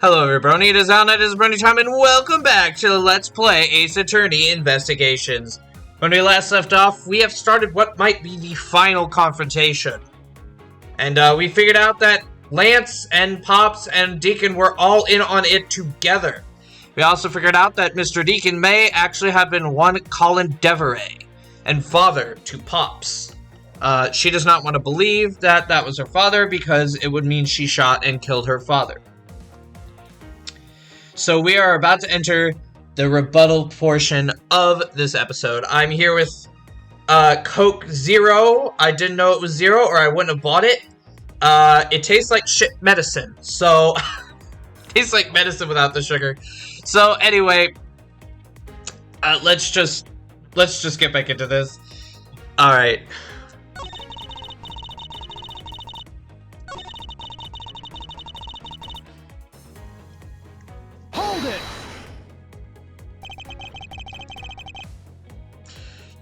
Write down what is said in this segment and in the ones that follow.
Hello everybody, it is Alna, it is Brony time, and welcome back to Let's Play Ace Attorney Investigations. When we last left off, we have started what might be the final confrontation. And we figured out that Lance and Pops and Deacon were all in on it together. We also figured out that Mr. Deacon may actually have been one Colin Deveray, and father to Pops. She does not want to believe that that was her father because it would mean she shot and killed her father. So we are about to enter the rebuttal portion of this episode. I'm here with Coke Zero. I didn't know it was zero or I wouldn't have bought it. It tastes like shit medicine. So, tastes like medicine without the sugar. So anyway, let's just get back into this. Alright.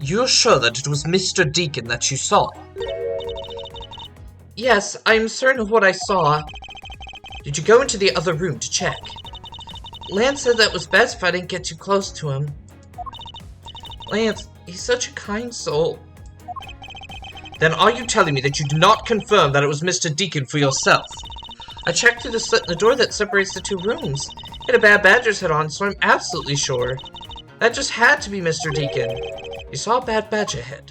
You're sure that it was Mr. Deacon that you saw? Yes, I'm certain of what I saw. Did you go into the other room to check? Lance said that was best if I didn't get too close to him. Lance, he's such a kind soul. Then are you telling me that you do not confirm that it was Mr. Deacon for yourself? I checked through the slit in the door that separates the two rooms. It had a bad badger's head on, so I'm absolutely sure. That just had to be Mr. Deacon. You saw a bad badger head.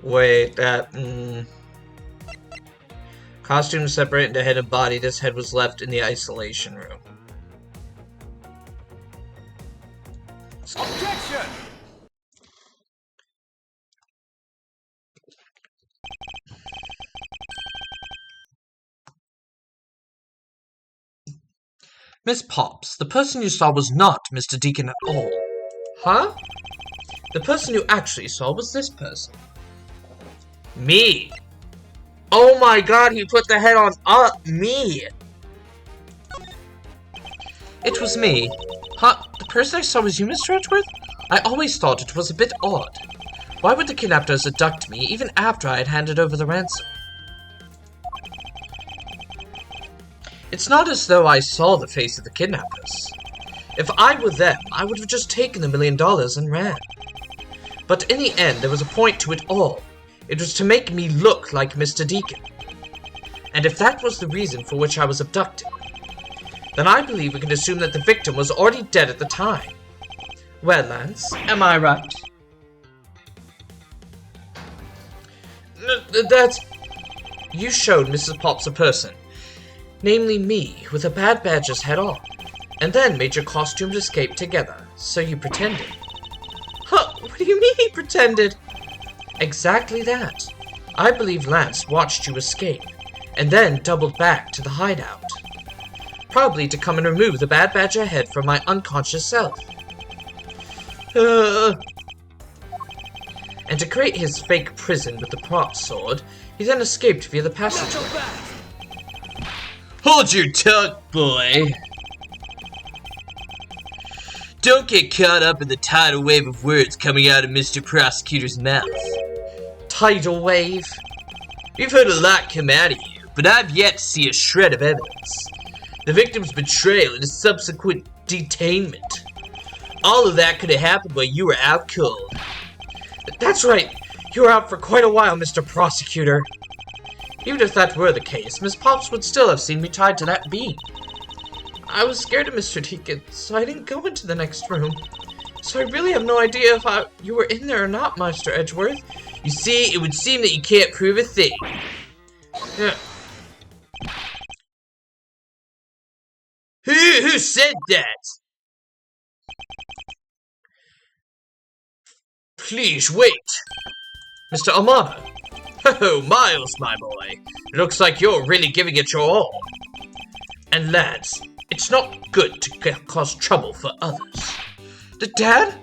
Wait, Costumes separate into head and body. This head was left in the isolation room. Objection! Miss Pops, the person you saw was not Mr. Deacon at all. Huh? The person you actually saw was this person. Me? Oh my god, he put the head on me! It was me. Huh? The person I saw was you, Mr. Edgeworth? I always thought it was a bit odd. Why would the kidnappers abduct me even after I had handed over the ransom? It's not as though I saw the face of the kidnappers. If I were them, I would have just taken the $1 million and ran. But in the end, there was a point to it all. It was to make me look like Mr. Deacon. And if that was the reason for which I was abducted, then I believe we can assume that the victim was already dead at the time. Well, Lance, am I right? That's... You showed Mrs. Pops a person. Namely me, with a bad badger's head on, and then made your costumes escape together, so you pretended. Huh, what do you mean he pretended? Exactly that. I believe Lance watched you escape, and then doubled back to the hideout. Probably to come and remove the bad badger head from my unconscious self. And to create his fake prison with the prop sword, he then escaped via the passage. Hold your tongue, boy. Don't get caught up in the tidal wave of words coming out of Mr. Prosecutor's mouth. Tidal wave? We've heard a lot come out of you, but I've yet to see a shred of evidence. The victim's betrayal and his subsequent detainment. All of that could have happened while you were out cold. That's right. You were out for quite a while, Mr. Prosecutor. Even if that were the case, Miss Pops would still have seen me tied to that beam. I was scared of Mr. Deacon, so I didn't go into the next room. So I really have no idea if you were in there or not, Master Edgeworth. You see, it would seem that you can't prove a thing. Who said that? Please wait. Mr. Amano. Oh, Miles, my boy. It looks like you're really giving it your all. And lads, it's not good to cause trouble for others. Dad?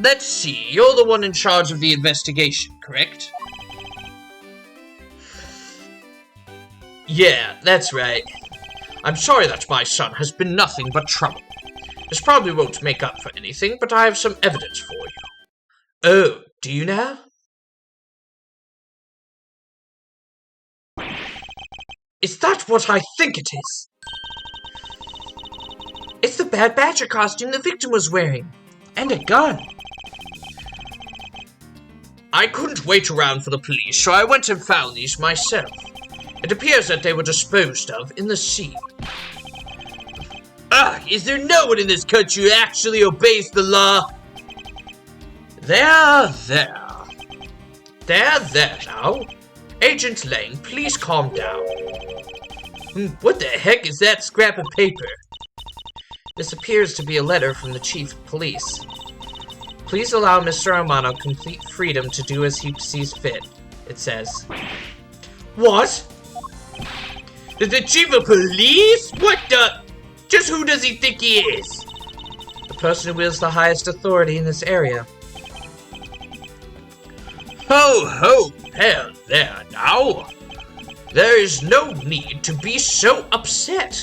Let's see, you're the one in charge of the investigation, correct? Yeah, that's right. I'm sorry that my son has been nothing but trouble. This probably won't make up for anything, but I have some evidence for you. Oh, do you now? Is that what I think it is? It's the Bad Badger costume the victim was wearing. And a gun. I couldn't wait around for the police, so I went and found these myself. It appears that they were disposed of in the sea. Ugh, is there no one in this country who actually obeys the law? There now. Agent Lane, please calm down. What the heck is that scrap of paper? This appears to be a letter from the chief of police. Please allow Mr. Amano complete freedom to do as he sees fit, it says. What? The chief of police? What the? Just who does he think he is? The person who wields the highest authority in this area. Ho ho, hell there now. There is no need to be so upset.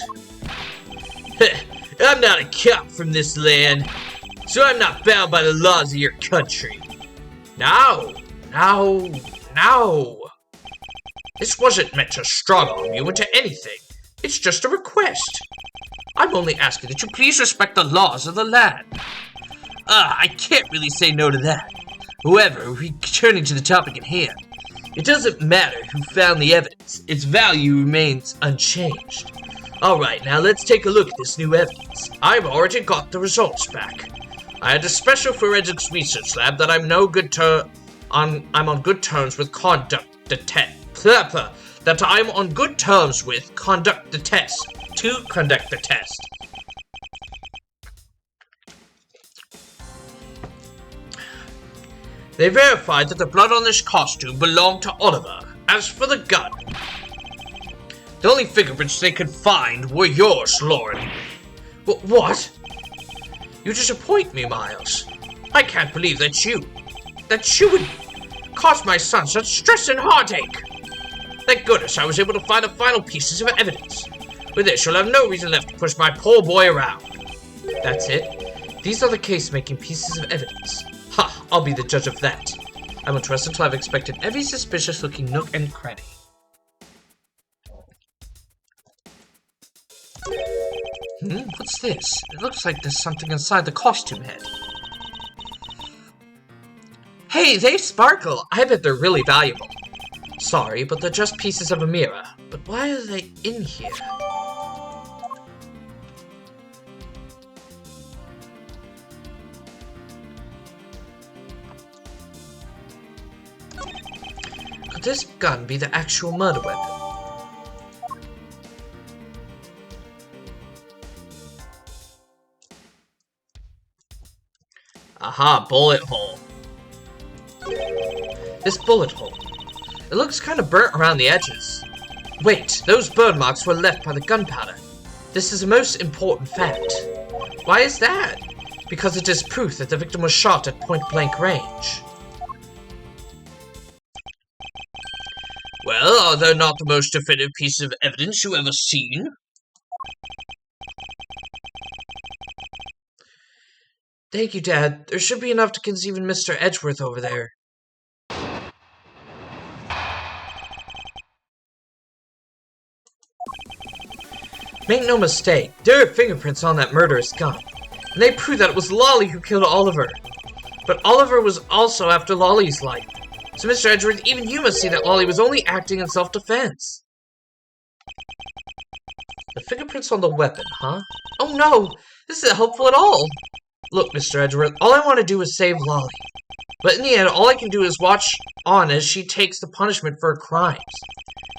I'm not a cop from this land, so I'm not bound by the laws of your country. Now. This wasn't meant to strong-arm you into anything. It's just a request. I'm only asking that you please respect the laws of the land. I can't really say no to that. However, returning to the topic at hand, it doesn't matter who found the evidence. Its value remains unchanged. Alright, now let's take a look at this new evidence. I've already got the results back. I had a special forensics research lab that I'm on good terms with conduct the test. They verified that the blood on this costume belonged to Oliver. As for the gun, the only fingerprints they could find were yours, Lauren. What? You disappoint me, Miles. I can't believe that you would cause my son such stress and heartache. Thank goodness I was able to find the final pieces of evidence. With this, you'll have no reason left to push my poor boy around. That's it? These are the case-making pieces of evidence. Ha! I'll be the judge of that. I won't rest until I've inspected every suspicious-looking nook and cranny. What's this? It looks like there's something inside the costume head. Hey, they sparkle! I bet they're really valuable. Sorry, but they're just pieces of a mirror. But why are they in here? Could this gun be the actual murder weapon? Aha, bullet hole. This bullet hole. It looks kind of burnt around the edges. Wait, those burn marks were left by the gunpowder. This is a most important fact. Why is that? Because it is proof that the victim was shot at point-blank range. Well, are they not the most definitive pieces of evidence you ever seen? Thank you, Dad. There should be enough to convince even Mr. Edgeworth over there. Make no mistake, there are fingerprints on that murderous gun, and they prove that it was Lolly who killed Oliver. But Oliver was also after Lolly's life, so Mr. Edgeworth, even you must see that Lolly was only acting in self-defense. The fingerprints on the weapon, huh? Oh no! This isn't helpful at all! Look, Mr. Edgeworth, all I want to do is save Lolly. But in the end, all I can do is watch on as she takes the punishment for her crimes.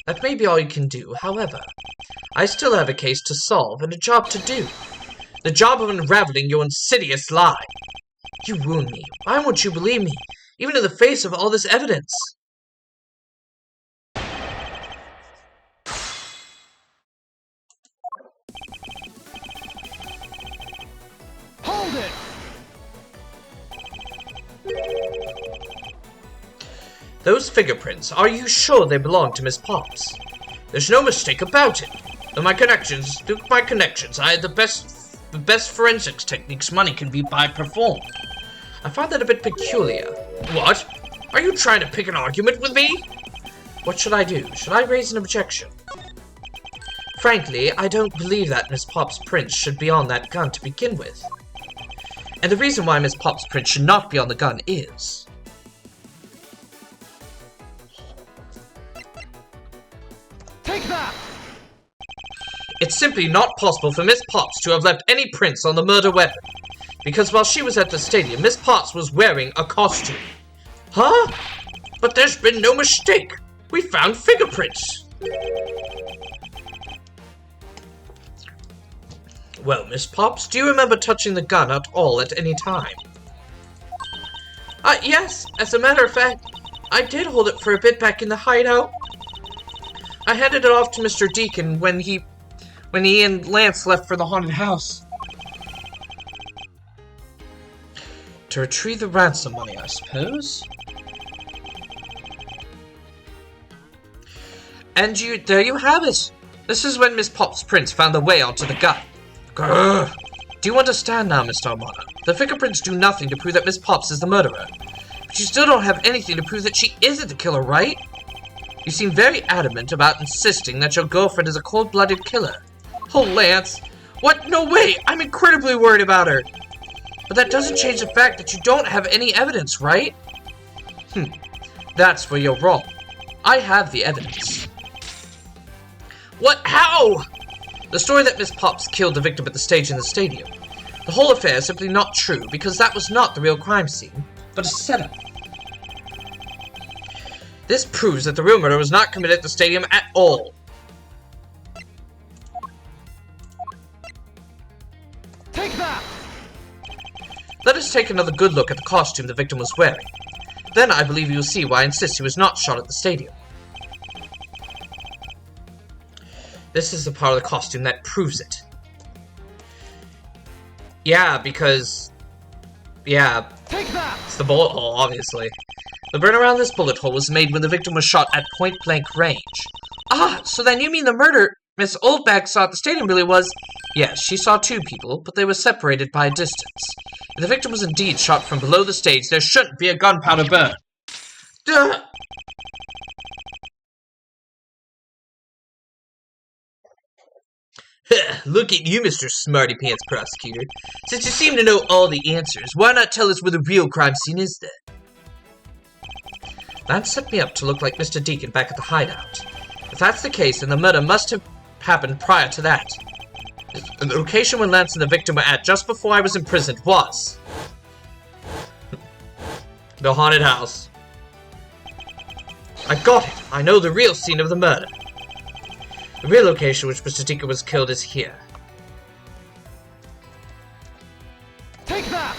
That may be all you can do, however. I still have a case to solve and a job to do. The job of unraveling your insidious lie. You wound me. Why won't you believe me, even in the face of all this evidence? Hold it! Those fingerprints, are you sure they belong to Miss Pops? There's no mistake about it. Through my connections, I had the best forensics techniques money can be performed. I find that a bit peculiar. What? Are you trying to pick an argument with me? What should I do? Should I raise an objection? Frankly, I don't believe that Miss Pop's print should be on that gun to begin with. And the reason why Miss Pop's print should not be on the gun is... Take that! It's simply not possible for Miss Potts to have left any prints on the murder weapon. Because while she was at the stadium, Miss Potts was wearing a costume. Huh? But there's been no mistake. We found fingerprints. Well, Miss Potts, do you remember touching the gun at all at any time? Yes. As a matter of fact, I did hold it for a bit back in the hideout. I handed it off to Mr. Deacon when he and Lance left for the haunted house. To retrieve the ransom money, I suppose. And there you have it. This is when Miss Pop's prints found their way onto the gun. Grr. Do you understand now, Mr. Amano? The fingerprints do nothing to prove that Miss Popps is the murderer. But you still don't have anything to prove that she isn't the killer, right? You seem very adamant about insisting that your girlfriend is a cold-blooded killer. Oh, Lance. What? No way! I'm incredibly worried about her. But that doesn't change the fact that you don't have any evidence, right? That's where you're wrong. I have the evidence. What? How? The story that Miss Popps killed the victim at the stage in the stadium. The whole affair is simply not true, because that was not the real crime scene, but a setup. This proves that the real murder was not committed at the stadium at all. Take that! Let us take another good look at the costume the victim was wearing. Then I believe you will see why I insist he was not shot at the stadium. This is the part of the costume that proves it. Yeah, because... yeah, Take that! it's the bullet hole, obviously. The burn around this bullet hole was made when the victim was shot at point-blank range. Ah, so then you mean the murder Miss Oldbag saw at the stadium really was... Yes, she saw two people, but they were separated by a distance. If the victim was indeed shot from below the stage, there shouldn't be a gunpowder burn. Duh! Look at you, Mr. Smarty Pants Prosecutor. Since you seem to know all the answers, why not tell us where the real crime scene is then? That set me up to look like Mr. Deacon back at the hideout. If that's the case, then the murder must have happened prior to that. The location where Lance and the victim were at just before I was imprisoned was... the haunted house. I got it. I know the real scene of the murder. The real location which Mr. Deacon was killed is here. Take that!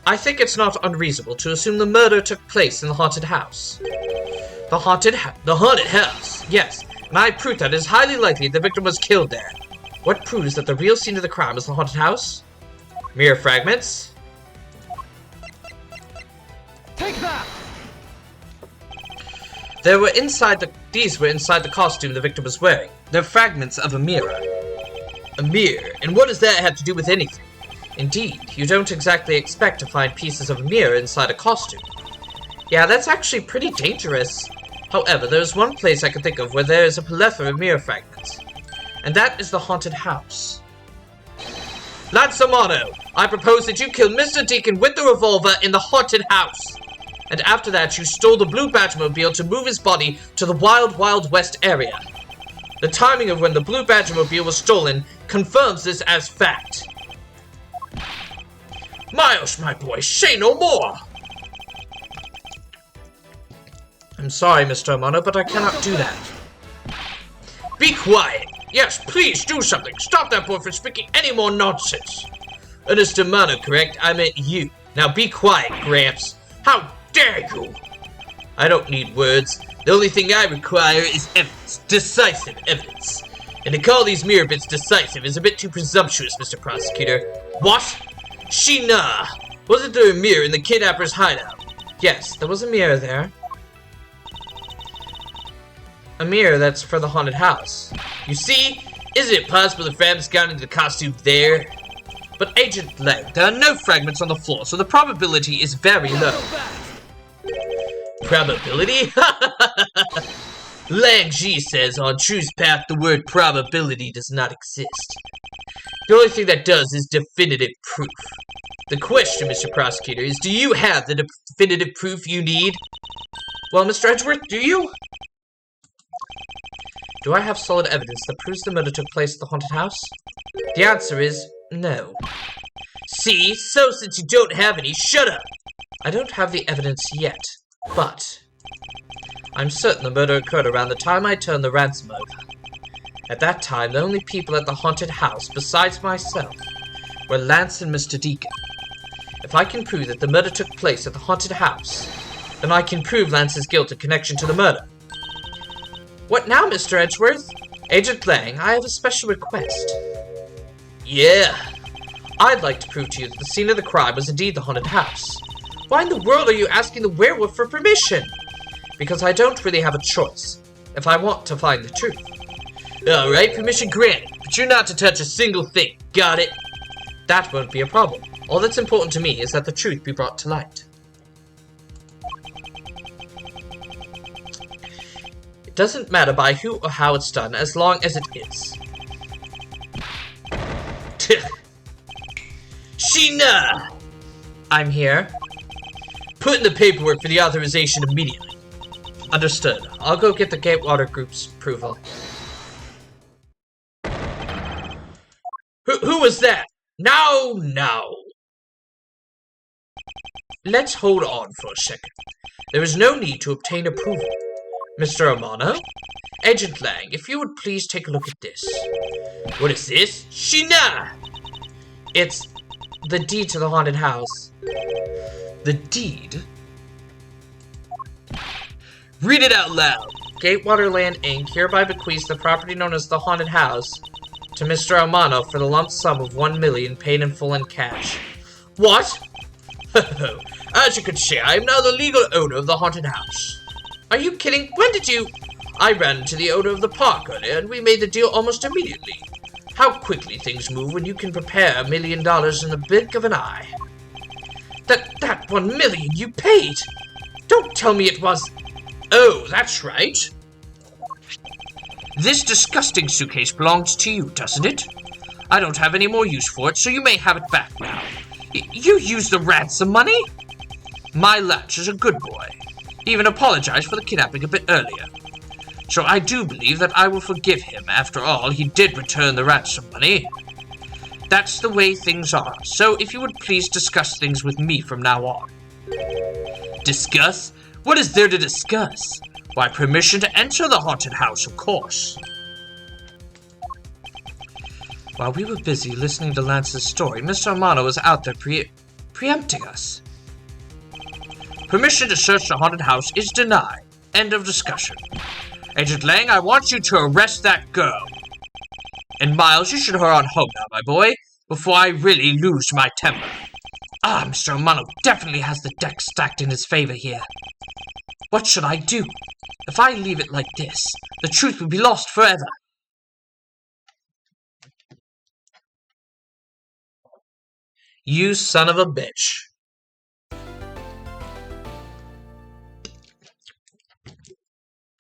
I think it's not unreasonable to assume the murder took place in the haunted house. The haunted house, yes. And I prove that it is highly likely the victim was killed there. What proves that the real scene of the crime is the haunted house? Mirror fragments? Take that! These were inside the costume the victim was wearing. They're fragments of a mirror. A mirror? And what does that have to do with anything? Indeed, you don't exactly expect to find pieces of a mirror inside a costume. Yeah, that's actually pretty dangerous. However, there's one place I can think of where there is a plethora of mirror fragments. And that is the haunted house. Lance Amano, I propose that you kill Mr. Deacon with the revolver in the haunted house. And after that, you stole the blue Badgermobile to move his body to the Wild Wild West area. The timing of when the blue Badgermobile was stolen confirms this as fact. Miles, my boy, say no more! I'm sorry, Mr. Amano, but I cannot do that. Be quiet! Yes, please do something! Stop that boy from speaking any more nonsense! Ernest Amano, correct? I meant you. Now be quiet, Gramps. How dare you! I don't need words. The only thing I require is evidence. Decisive evidence. And to call these mirror bits decisive is a bit too presumptuous, Mr. Prosecutor. What? Sheena! Wasn't there a mirror in the kidnapper's hideout? Yes, there was a mirror there. A mirror that's for the haunted house. You see? Isn't it possible the Fram's got into the costume there? But Agent Lang, there are no fragments on the floor, so the probability is very low. Probability? Lang Ji says on True's Path the word probability does not exist. The only thing that does is definitive proof. The question, Mr. Prosecutor, is do you have the definitive proof you need? Well, Mr. Edgeworth, do you? Do I have solid evidence that proves the murder took place at the haunted house? The answer is no. See? So since you don't have any, shut up! I don't have the evidence yet, but I'm certain the murder occurred around the time I turned the ransom over. At that time, the only people at the haunted house, besides myself, were Lance and Mr. Deacon. If I can prove that the murder took place at the haunted house, then I can prove Lance's guilt in connection to the murder. What now, Mr. Edgeworth? Agent Lang, I have a special request. Yeah. I'd like to prove to you that the scene of the crime was indeed the haunted house. Why in the world are you asking the werewolf for permission? Because I don't really have a choice, if I want to find the truth. Alright, permission granted, but you're not to touch a single thing, got it? That won't be a problem. All that's important to me is that the truth be brought to light. It doesn't matter by who or how it's done, as long as it is. Sheena! I'm here. Put in the paperwork for the authorization immediately. Understood. I'll go get the Gatewater Group's approval. Who was that? No. Let's hold on for a second. There is no need to obtain approval. Mr. Amano? Agent Lang, if you would please take a look at this. What is this? Sheena! It's the deed to the haunted house. The deed? Read it out loud. Gatewater Land Inc. hereby bequeaths the property known as the haunted house to Mr. Amano for the lump sum of $1 million paid in full in cash. What? As you can see, I am now the legal owner of the haunted house. Are you kidding? When did you... I ran into the owner of the park earlier and we made the deal almost immediately. How quickly things move when you can prepare $1 million in the blink of an eye. That $1 million you paid! Don't tell me it was... Oh, that's right. This disgusting suitcase belongs to you, doesn't it? I don't have any more use for it, so you may have it back now. You used the ransom money? My Latch is a good boy. He even apologized for the kidnapping a bit earlier. So I do believe that I will forgive him. After all, he did return the ransom money. That's the way things are. So if you would please discuss things with me from now on. Discuss? What is there to discuss? Why, permission to enter the haunted house, of course. While we were busy listening to Lance's story, Mr. Amano was out there preempting us. Permission to search the haunted house is denied. End of discussion. Agent Lang, I want you to arrest that girl. And Miles, you should hurry on home now, my boy, before I really lose my temper. Mr. Amano definitely has the deck stacked in his favor here. What should I do? If I leave it like this, the truth will be lost forever. You son of a bitch.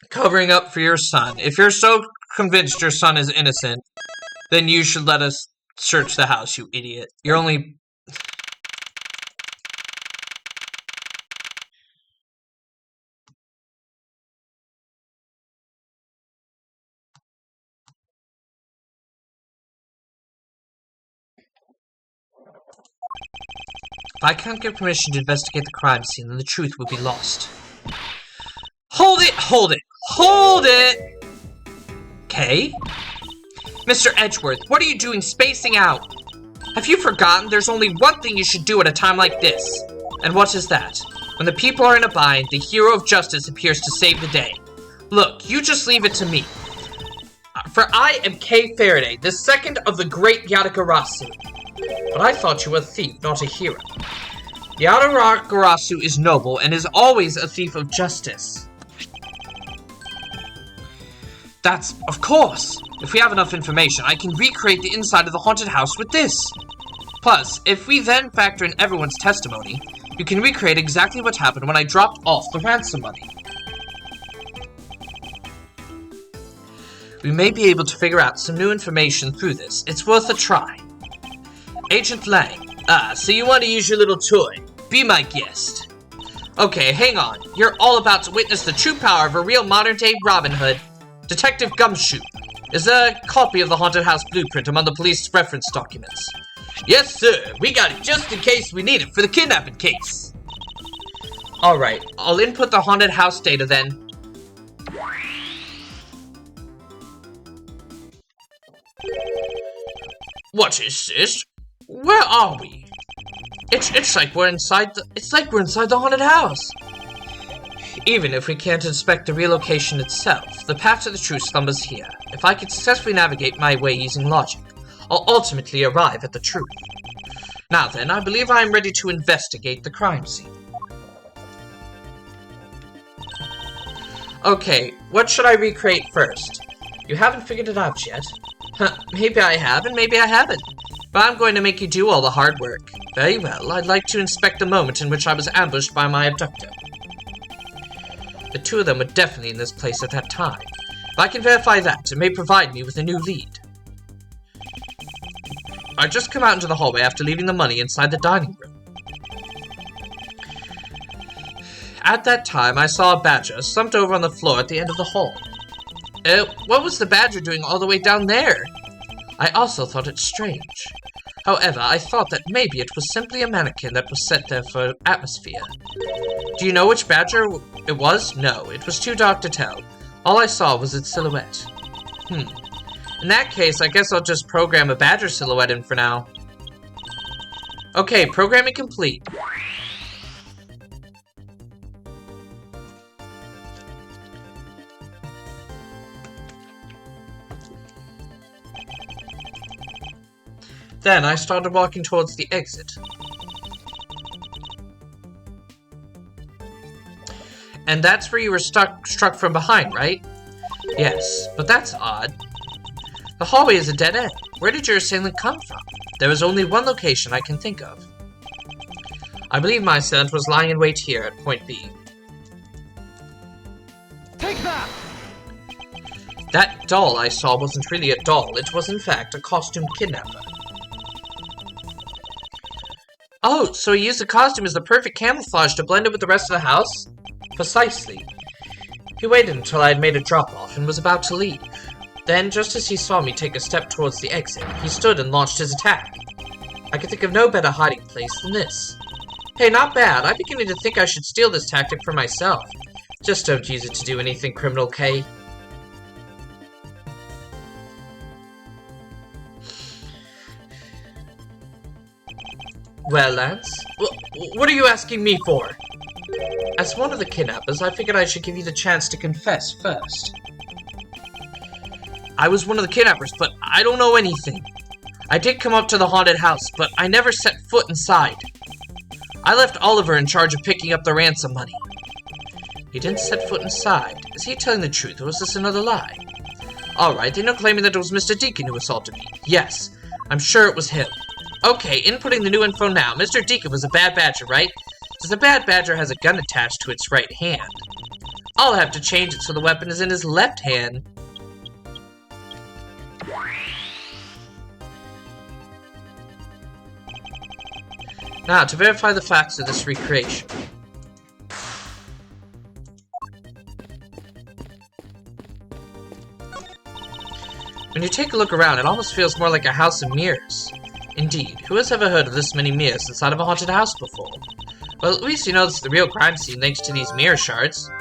Covering up for your son. If you're so convinced your son is innocent, then you should let us search the house, you idiot. You're only... If I can't get permission to investigate the crime scene, then the truth will be lost. Hold it! Hold it! Hold it! Okay. Mr. Edgeworth, what are you doing spacing out? Have you forgotten there's only one thing you should do at a time like this? And what is that? When the people are in a bind, the hero of justice appears to save the day. Look, you just leave it to me. For I am Kay Faraday, the second of the great Yatagarasu. But I thought you were a thief, not a hero. Yatagarasu is noble and is always a thief of justice. That's, of course. If we have enough information, I can recreate the inside of the haunted house with this. Plus, if we then factor in everyone's testimony, you can recreate exactly what happened when I dropped off the ransom money. We may be able to figure out some new information through this. It's worth a try. Agent Lang. Ah, so you want to use your little toy. Be my guest. Okay, hang on. You're all about to witness the true power of a real modern-day Robin Hood. Detective Gumshoe. Is there a copy of the haunted house blueprint among the police reference documents? Yes, sir. We got it just in case we need it for the kidnapping case. Alright, I'll input the haunted house data then. What is this? Where are we? It's like we're inside the haunted house. Even if we can't inspect the real location itself, the path to the truth slumbers here. If I can successfully navigate my way using logic, I'll ultimately arrive at the truth. Now then, I believe I am ready to investigate the crime scene. Okay, what should I recreate first? You haven't figured it out yet. Maybe I have and maybe I haven't. But I'm going to make you do all the hard work. Very well, I'd like to inspect the moment in which I was ambushed by my abductor. The two of them were definitely in this place at that time. If I can verify that, it may provide me with a new lead. I just come out into the hallway after leaving the money inside the dining room. At that time, I saw a badger slumped over on the floor at the end of the hall. What was the badger doing all the way down there? I also thought it strange. However, I thought that maybe it was simply a mannequin that was set there for atmosphere. Do you know which badger it was? No, it was too dark to tell. All I saw was its silhouette. In that case, I guess I'll just program a badger silhouette in for now. Okay, programming complete. Then I started walking towards the exit. And that's where you were struck from behind, right? Yes, but that's odd. The hallway is a dead end. Where did your assailant come from? There is only one location I can think of. I believe my assailant was lying in wait here at point B. Take that! That doll I saw wasn't really a doll. It was in fact a costumed kidnapper. Oh, so he used the costume as the perfect camouflage to blend in with the rest of the house? Precisely. He waited until I had made a drop-off and was about to leave. Then, just as he saw me take a step towards the exit, he stood and launched his attack. I could think of no better hiding place than this. Hey, not bad. I'm beginning to think I should steal this tactic for myself. Just don't use it to do anything criminal, Kay. Well, Lance, what are you asking me for? As one of the kidnappers, I figured I should give you the chance to confess first. I was one of the kidnappers, but I don't know anything. I did come up to the haunted house, but I never set foot inside. I left Oliver in charge of picking up the ransom money. He didn't set foot inside. Is he telling the truth, or was this another lie? Alright, they're now claiming that it was Mr. Deacon who assaulted me. Yes, I'm sure it was him. Okay, inputting the new info now. Mr. Deacon was a bad badger, right? Since the bad badger has a gun attached to its right hand. I'll have to change it so the weapon is in his left hand. Now, to verify the facts of this recreation. When you take a look around, it almost feels more like a house of mirrors. Indeed, who has ever heard of this many mirrors inside of a haunted house before? Well, at least you know this is the real crime scene thanks to these mirror shards.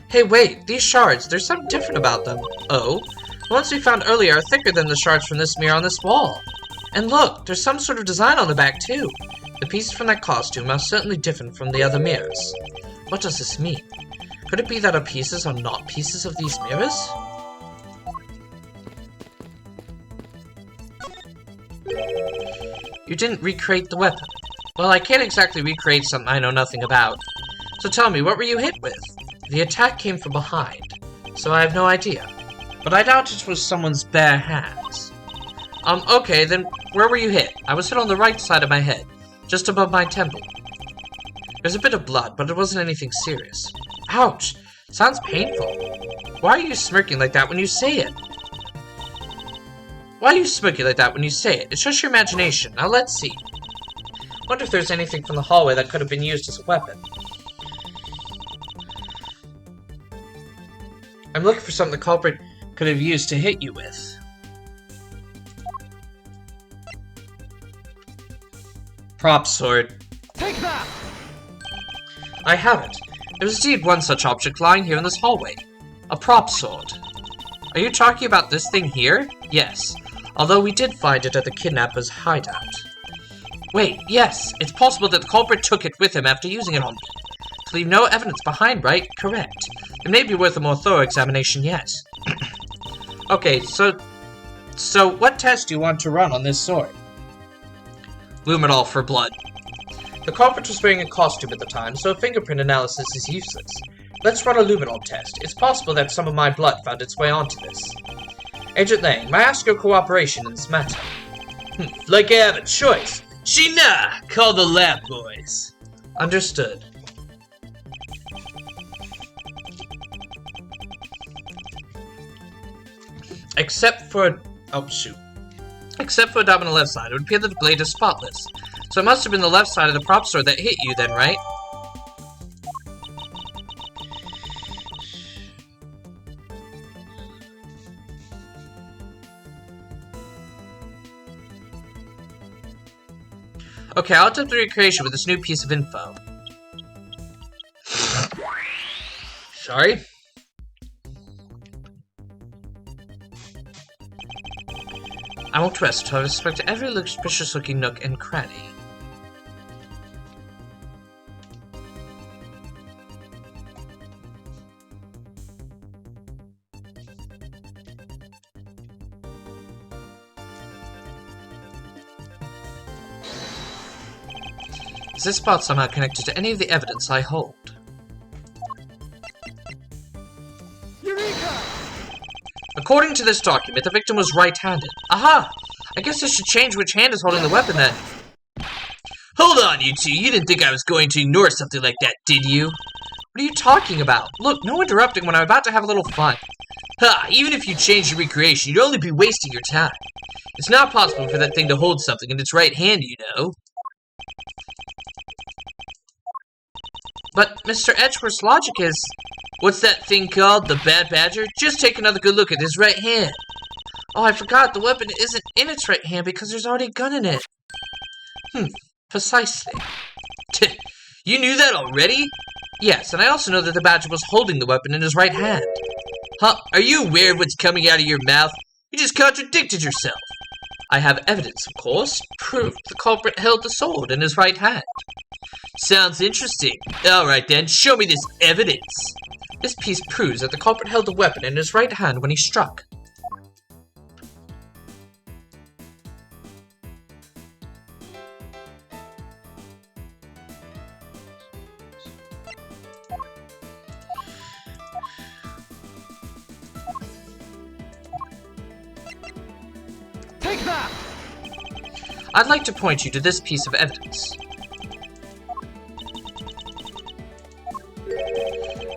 Hey, wait, these shards, there's something different about them. Oh? The ones we found earlier are thicker than the shards from this mirror on this wall. And look, there's some sort of design on the back too. The pieces from that costume are certainly different from the other mirrors. What does this mean? Could it be that our pieces are not pieces of these mirrors? You didn't recreate the weapon. Well, I can't exactly recreate something I know nothing about. So tell me, what were you hit with? The attack came from behind, so I have no idea. But I doubt it was someone's bare hands. Okay, then where were you hit? I was hit on the right side of my head, just above my temple. There's a bit of blood, but it wasn't anything serious. Ouch! Sounds painful. Why are you smirking like that when you say it? Why are you smirking like that when you say it? It's just your imagination. Now let's see. Wonder if there's anything from the hallway that could have been used as a weapon. I'm looking for something the culprit could have used to hit you with. Prop sword. Take that! I have it. There was indeed one such object lying here in this hallway. A prop sword. Are you talking about this thing here? Yes. Although we did find it at the kidnapper's hideout. Wait, yes. It's possible that the culprit took it with him after using it on me. To leave no evidence behind, right? Correct. It may be worth a more thorough examination yet. Okay, so what test do you want to run on this sword? Luminol for blood. The culprit was wearing a costume at the time, so a fingerprint analysis is useless. Let's run a luminol test. It's possible that some of my blood found its way onto this. Agent Lang, may I ask your cooperation in this matter? Like I have a choice. Sheena! Call the lab boys. Understood. Except for... oh, shoot. Except for a dab on the left side, it would appear that the blade is spotless. So it must have been the left side of the prop sword that hit you then, right? Okay, I'll attempt the recreation with this new piece of info. Sorry? I won't rest until I inspect every suspicious-looking nook and cranny. Is this spot somehow connected to any of the evidence I hold? Eureka! According to this document, the victim was right-handed. Aha! I guess I should change which hand is holding the weapon then. Hold on, you two. You didn't think I was going to ignore something like that, did you? What are you talking about? Look, no interrupting when I'm about to have a little fun. Ha! Even if you changed your recreation, you'd only be wasting your time. It's not possible for that thing to hold something in its right hand, you know. But Mr. Edgeworth's logic is... what's that thing called? The Bad Badger? Just take another good look at his right hand. Oh, I forgot. The weapon isn't in its right hand because there's already a gun in it. Precisely. You knew that already? Yes, and I also know that the Badger was holding the weapon in his right hand. Huh? Are you aware of what's coming out of your mouth? You just contradicted yourself. I have evidence, of course. Proof the culprit held the sword in his right hand. Sounds interesting. Alright then, show me this evidence. This piece proves that the culprit held the weapon in his right hand when he struck. Take that! I'd like to point you to this piece of evidence.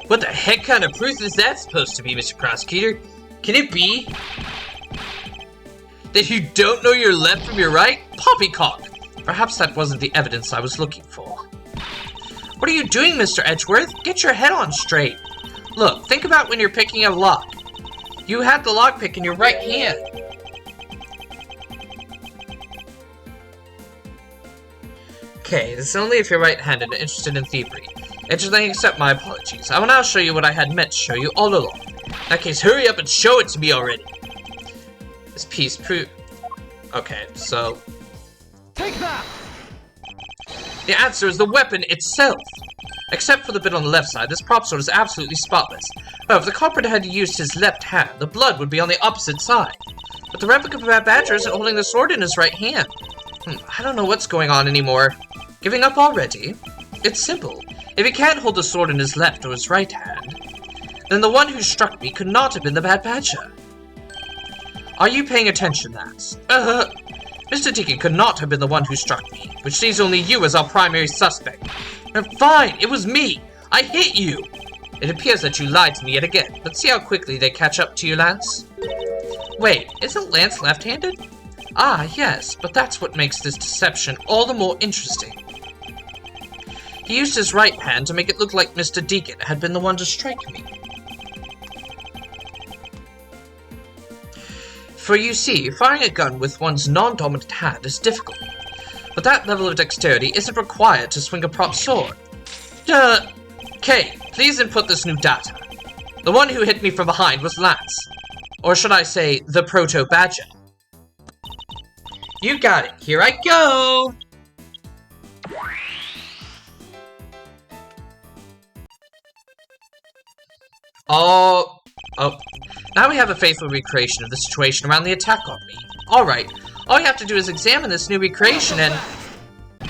What the heck kind of proof is that supposed to be, Mr. Prosecutor? Can it be that you don't know your left from your right? Poppycock! Perhaps that wasn't the evidence I was looking for. What are you doing, Mr. Edgeworth? Get your head on straight. Look, think about when you're picking a lock. You had the lockpick in your right hand. Okay, this is only if you're right-handed and interested in thievery. Edgeworth, accept my apologies. I will now show you what I had meant to show you all along. In that case, hurry up and show it to me already. This piece okay, so... Take that! The answer is the weapon itself. Except for the bit on the left side, this prop sword is absolutely spotless. However, if the culprit had used his left hand, the blood would be on the opposite side. But the replica of Bad Badger isn't holding the sword in his right hand. I don't know what's going on anymore. Giving up already? It's simple. If he can't hold the sword in his left or his right hand, then the one who struck me could not have been the Bad Badger. Are you paying attention, Lance? Mr. Deacon could not have been the one who struck me, which leaves only you as our primary suspect. Fine, it was me! I hit you! It appears that you lied to me yet again. Let's see how quickly they catch up to you, Lance. Wait, isn't Lance left-handed? Ah, yes, but that's what makes this deception all the more interesting. He used his right hand to make it look like Mr. Deacon had been the one to strike me. For you see, firing a gun with one's non-dominant hand is difficult, but that level of dexterity isn't required to swing a prop sword. Kay, please input this new data. The one who hit me from behind was Lance. Or should I say, the Proto-Badger. You got it. Here I go! Oh. Now we have a faithful recreation of the situation around the attack on me. Alright, all you have to do is examine this new recreation and... Ha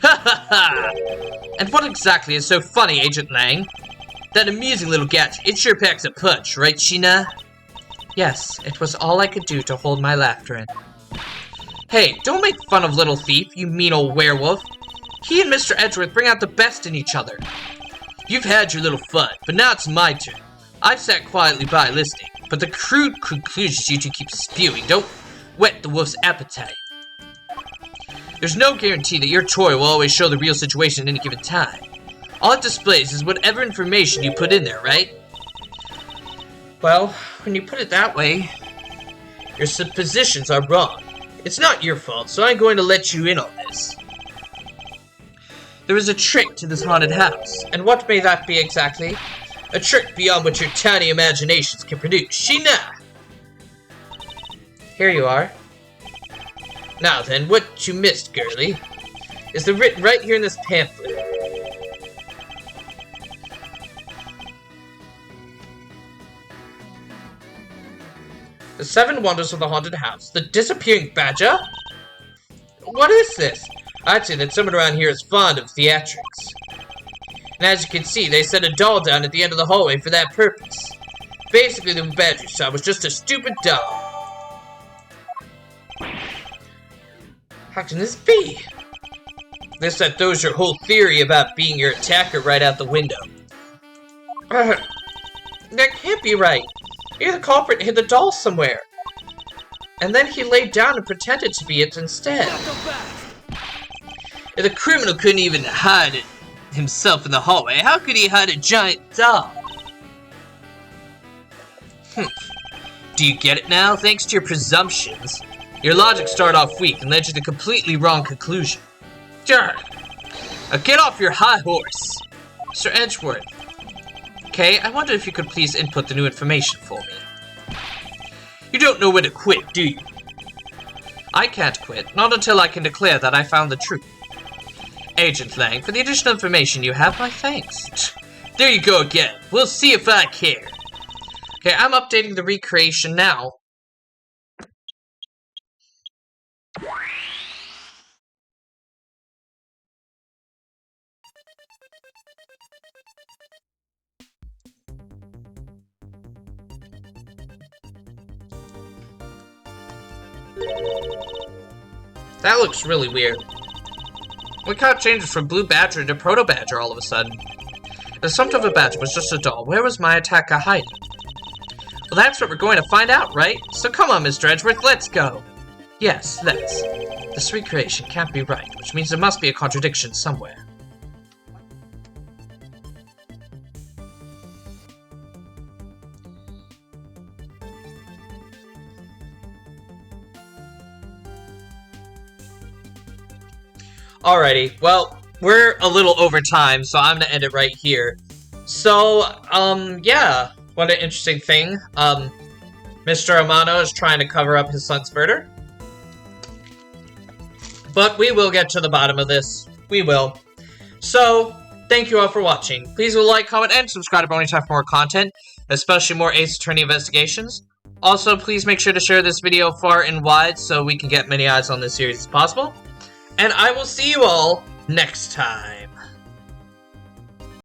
ha ha! And what exactly is so funny, Agent Lang? That amusing little gadget, it sure packs a punch, right, Sheena? Yes, it was all I could do to hold my laughter in. Hey, don't make fun of Little Thief, you mean old werewolf. He and Mr. Edgeworth bring out the best in each other. You've had your little fun, but now it's my turn. I've sat quietly by listening, but the crude conclusions you two keep spewing don't whet the wolf's appetite. There's no guarantee that your toy will always show the real situation at any given time. All it displays is whatever information you put in there, right? Well, when you put it that way, your suppositions are wrong. It's not your fault, so I'm going to let you in on this. There is a trick to this haunted house, and what may that be exactly? A trick beyond what your tiny imaginations can produce. Sheena! Here you are. Now then, what you missed, girlie, is the written right here in this pamphlet. The 7 Wonders of the Haunted House. The Disappearing Badger? What is this? I'd say that someone around here is fond of theatrics. And as you can see, they set a doll down at the end of the hallway for that purpose. Basically, the badger you saw was just a stupid doll. How can this be? This that throws your whole theory about being your attacker right out the window. That can't be right. Maybe the culprit hid the doll somewhere. And then he laid down and pretended to be it instead. If the criminal couldn't even hide it himself in the hallway, how could he hide a giant doll? Do you get it now? Thanks to your presumptions, your logic started off weak and led you to the completely wrong conclusion. Sure. Now get off your high horse. Sir Edgeworth. Okay, I wonder if you could please input the new information for me. You don't know when to quit, do you? I can't quit, not until I can declare that I found the truth. Agent Lang, for the additional information you have, my thanks. There you go again. We'll see if I care. Okay, I'm updating the recreation now. That looks really weird. Look how it changes from Blue Badger to Proto Badger all of a sudden. The assumption of a badger was just a doll. Where was my attacker hiding? Well, that's what we're going to find out, right? So come on, Mr. Edgeworth, let's go. Yes, let's. This recreation can't be right, which means there must be a contradiction somewhere. Alrighty, well, we're a little over time, so I'm gonna end it right here. So, yeah, what an interesting thing. Mr. Amano is trying to cover up his son's murder. But we will get to the bottom of this. We will. So, thank you all for watching. Please like, comment, and subscribe to Bonus Time for more content, especially more Ace Attorney investigations. Also, please make sure to share this video far and wide so we can get many eyes on this series as possible. And I will see you all next time.